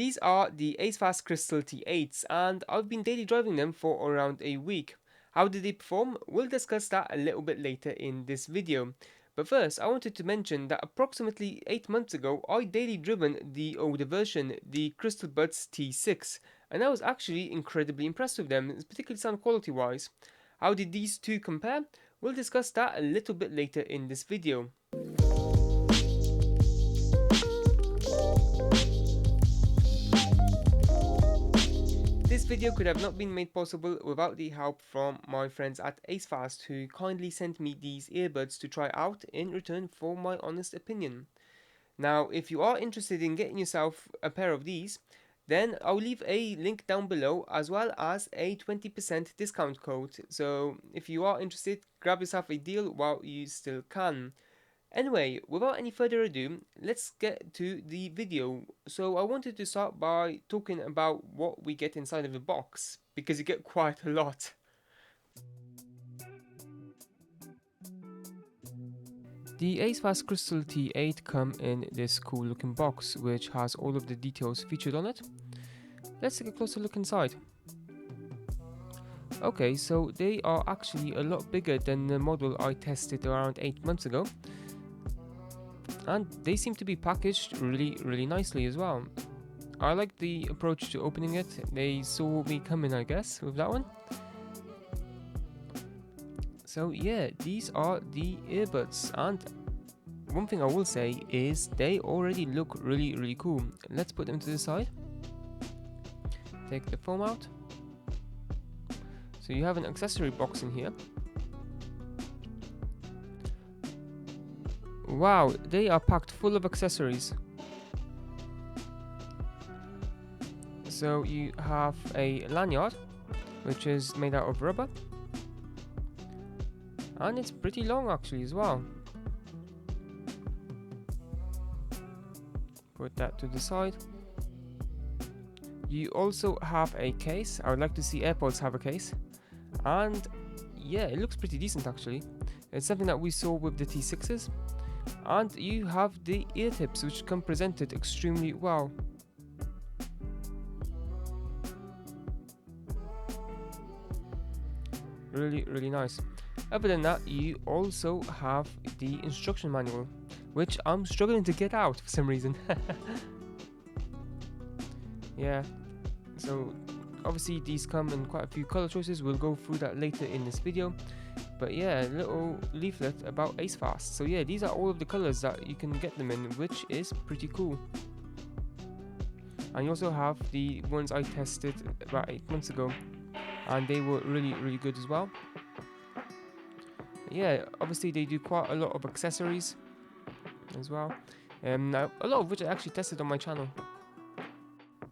These are the ACEFAST Crystal T8s and I've been daily driving them for around a week. How did they perform? We'll discuss that a little bit later in this video. But first, I wanted to mention that approximately 8 months ago, I daily driven the older version, the Crystal Buds T6, and I was actually incredibly impressed with them, particularly sound quality wise. How did these two compare? We'll discuss that a little bit later in this video. This video could have not been made possible without the help from my friends at ACEFAST, who kindly sent me these earbuds to try out in return for my honest opinion. Now, if you are interested in getting yourself a pair of these, then I'll leave a link down below as well as a 20% discount code. So if you are interested, grab yourself a deal while you still can. Anyway, without any further ado, let's get to the video. So I wanted to start by talking about what we get inside of the box, because you get quite a lot. The ACEFAST Crystal T8 come in this cool looking box, which has all of the details featured on it. Let's take a closer look inside. Okay, so they are actually a lot bigger than the model I tested around 8 months ago. And they seem to be packaged really nicely as well. I like the approach to opening it. They saw me coming, I guess, with that one. So yeah, these are the earbuds, and one thing I will say is they already look really cool. Let's put them to the side. Take the foam out. So you have an accessory box in here. Wow, they are packed full of accessories. So you have a lanyard, which is made out of rubber. And it's pretty long actually as well. Put that to the side. You also have a case. I would like to see AirPods have a case. And yeah, it looks pretty decent actually. It's something that we saw with the T6s. And you have the ear tips, which come presented extremely well. Really nice. Other than that, you also have the instruction manual, which I'm struggling to get out for some reason. Yeah, so obviously these come in quite a few color choices. We'll go through that later in this video. But yeah, a little leaflet about ACEFAST. So yeah, these are all of the colors that you can get them in, which is pretty cool. And you also have the ones I tested about 8 months ago, and they were really good as well. Yeah, obviously they do quite a lot of accessories as well, now, a lot of which I actually tested on my channel.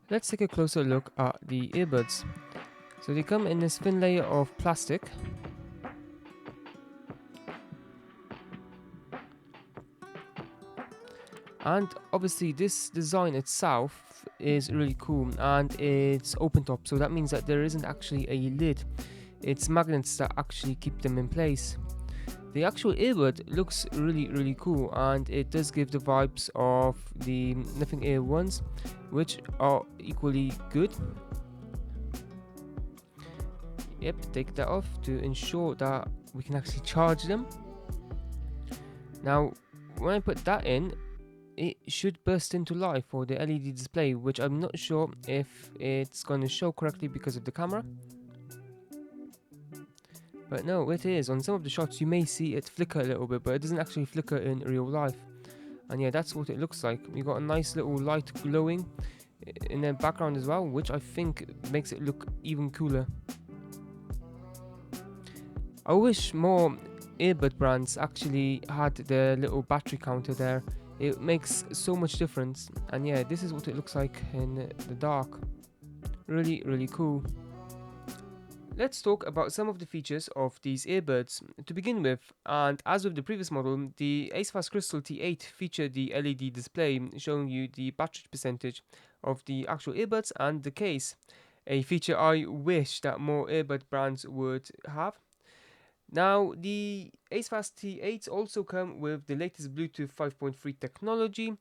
Let's take a closer look at the earbuds. So they come in this thin layer of plastic. And obviously this design itself is really cool, and it's open top, so that means that there isn't actually a lid. It's magnets that actually keep them in place. The actual earbud looks really cool, and it does give the vibes of the Nothing Air ones, which are equally good. Yep, take that off to ensure that we can actually charge them. Now, when I put that in, it should burst into life for the LED display, which I'm not sure if it's going to show correctly because of the camera. But no, it is. On some of the shots you may see it flicker a little bit, but it doesn't actually flicker in real life. And yeah, that's what it looks like. You got a nice little light glowing in the background as well, which I think makes it look even cooler. I wish more earbud brands actually had the little battery counter there. It makes so much difference. And yeah, this is what it looks like in the dark. Really cool. Let's talk about some of the features of these earbuds to begin with, and as with the previous model, the ACEFAST Crystal T8 featured the LED display showing you the battery percentage of the actual earbuds and the case, a feature I wish that more earbud brands would have. Now, the ACEFAST T8s also come with the latest Bluetooth 5.3 technology,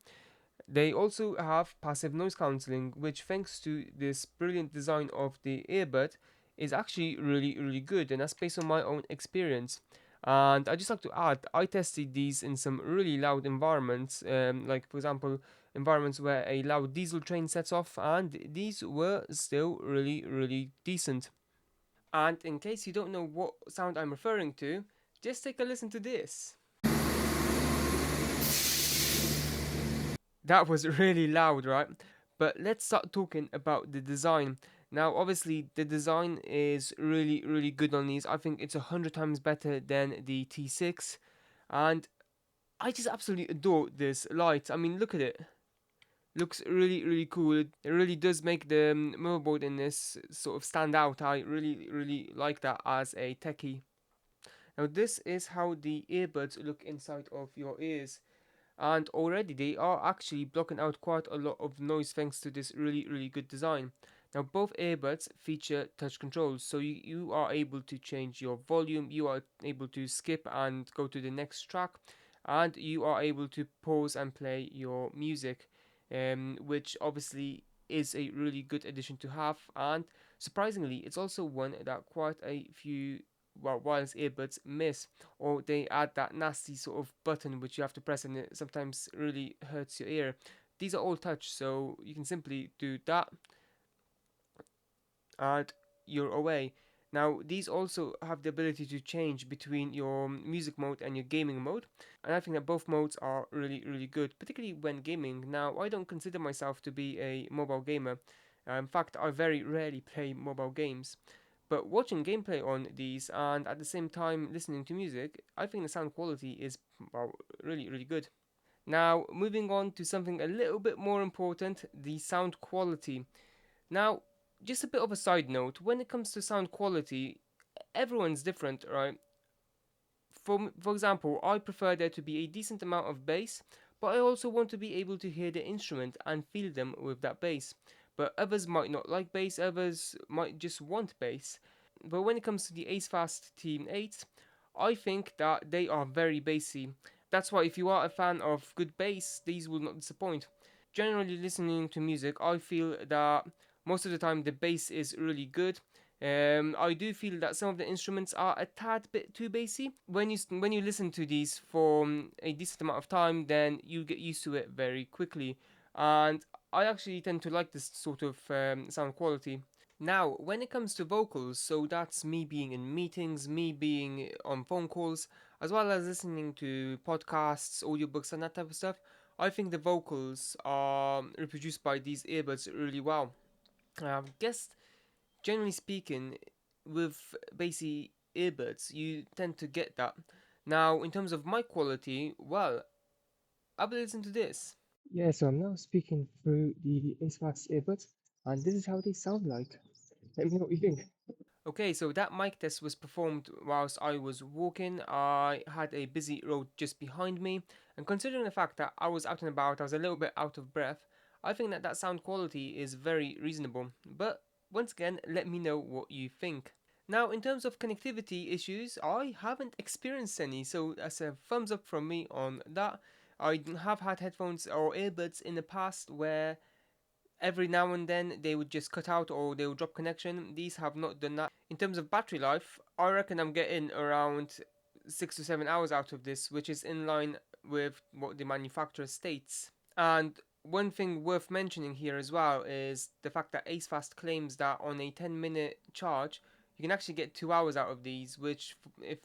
They also have passive noise cancelling, which, thanks to this brilliant design of the earbud, is actually really good, and that's based on my own experience. And I just like to add, I tested these in some really loud environments, like for example, environments where a loud diesel train sets off, and these were still really decent. And in case you don't know what sound I'm referring to, just take a listen to this. That was really loud, right? But let's start talking about the design. Now, obviously, the design is really good on these. I think it's 100 times better than the T6, and I just absolutely adore this light. I mean, look at it. Looks really cool. It really does make the motherboard in this sort of stand out. I really like that as a techie. Now, this is how the earbuds look inside of your ears, and already they are actually blocking out quite a lot of noise thanks to this really good design. Now both earbuds feature touch controls, so you are able to change your volume, you are able to skip and go to the next track, and you are able to pause and play your music, which obviously is a really good addition to have. And surprisingly, it's also one that quite a few wireless earbuds miss, or they add that nasty sort of button which you have to press and it sometimes really hurts your ear. These are all touch, so you can simply do that and you're away. Now, these also have the ability to change between your music mode and your gaming mode, and I think that both modes are really good, particularly when gaming. Now, I don't consider myself to be a mobile gamer. In fact, I very rarely play mobile games. But watching gameplay on these and at the same time listening to music, I think the sound quality is, well, really good. Now, moving on to something a little bit more important, the sound quality. Now, just a bit of a side note, when it comes to sound quality, everyone's different, right? For example, I prefer there to be a decent amount of bass, but I also want to be able to hear the instrument and feel them with that bass. But others might not like bass, others might just want bass. But when it comes to the AceFast Team 8, I think that they are very bassy. That's why if you are a fan of good bass, these will not disappoint. Generally, listening to music, I feel that most of the time the bass is really good. I do feel that some of the instruments are a tad bit too bassy. When you listen to these for a decent amount of time, then you get used to it very quickly, and I actually tend to like this sort of sound quality. Now, when it comes to vocals, so that's me being in meetings, me being on phone calls, as well as listening to podcasts, audiobooks, and that type of stuff, I think the vocals are reproduced by these earbuds really well. I guess, generally speaking, with Bassy earbuds, you tend to get that. Now, in terms of mic quality, well, I'll listen to this. Yeah, so I'm now speaking through the AceFAST earbuds, and this is how they sound like. Let me know what you think. Okay, so that mic test was performed whilst I was walking. I had a busy road just behind me, and considering the fact that I was out and about, I was a little bit out of breath, I think that that sound quality is very reasonable. But once again, let me know what you think. Now, in terms of connectivity issues, I haven't experienced any, so that's a thumbs up from me on that. I have had headphones or earbuds in the past where every now and then they would just cut out or they would drop connection. These have not done that. In terms of battery life, I reckon I'm getting around 6 to 7 hours out of this, which is in line with what the manufacturer states. And one thing worth mentioning here as well is the fact that AceFast claims that on a 10-minute charge, you can actually get 2 hours out of these, which, if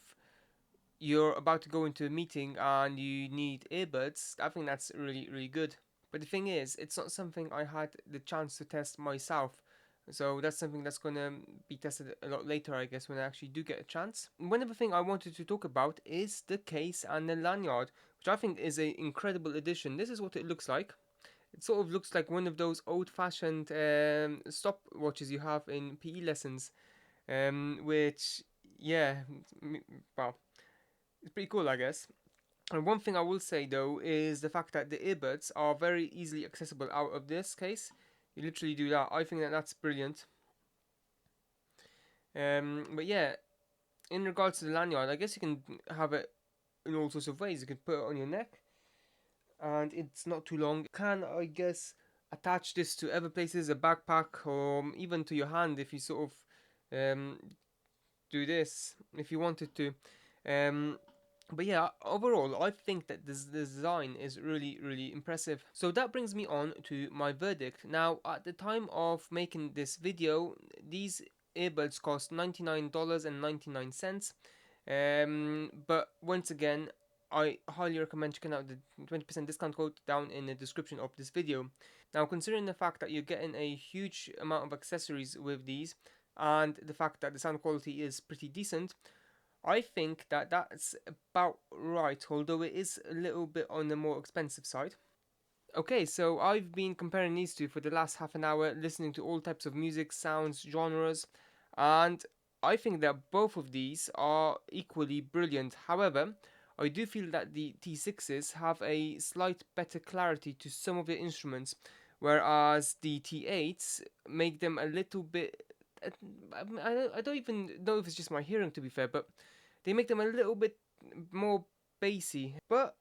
you're about to go into a meeting and you need earbuds, I think that's really good. But the thing is, it's not something I had the chance to test myself. So that's something that's gonna be tested a lot later, I guess, when I actually do get a chance. One other thing I wanted to talk about is the case and the lanyard, which I think is an incredible addition. This is what it looks like. It sort of looks like one of those old-fashioned stopwatches you have in PE lessons, which, yeah, well, it's pretty cool, I guess. And one thing I will say though is the fact that the earbuds are very easily accessible out of this case. You literally do that. I think that that's brilliant. But yeah, in regards to the lanyard, I guess you can have it in all sorts of ways. You can put it on your neck, and it's not too long. Can, I guess, attach this to other places, a backpack, or even to your hand if you sort of do this if you wanted to. Um, but yeah, overall, I think that this design is really, really impressive. So that brings me on to my verdict. Now, at the time of making this video, these earbuds cost $99.99. But once again, I highly recommend checking out the 20% discount code down in the description of this video. Now, considering the fact that you're getting a huge amount of accessories with these, and the fact that the sound quality is pretty decent, I think that that's about right, although it is a little bit on the more expensive side. Okay, so I've been comparing these two for the last half an hour, listening to all types of music, sounds, genres, and I think that both of these are equally brilliant. However, I do feel that the T6s have a slight better clarity to some of the instruments, whereas the T8s make them a little bit. I don't even know if it's just my hearing, to be fair, but they make them a little bit more bassy. But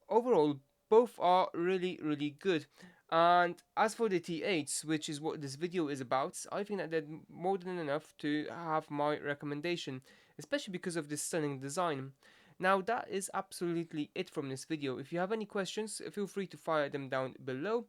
overall, both are really, really good. And as for the T8s, which is what this video is about, I think that they're more than enough to have my recommendation, especially because of this stunning design. Now, that is absolutely it from this video. If you have any questions, feel free to fire them down below.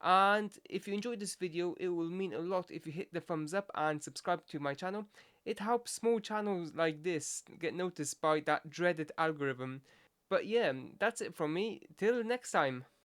And if you enjoyed this video, it will mean a lot if you hit the thumbs up and subscribe to my channel. It helps small channels like this get noticed by that dreaded algorithm. But yeah, that's it from me. Till next time.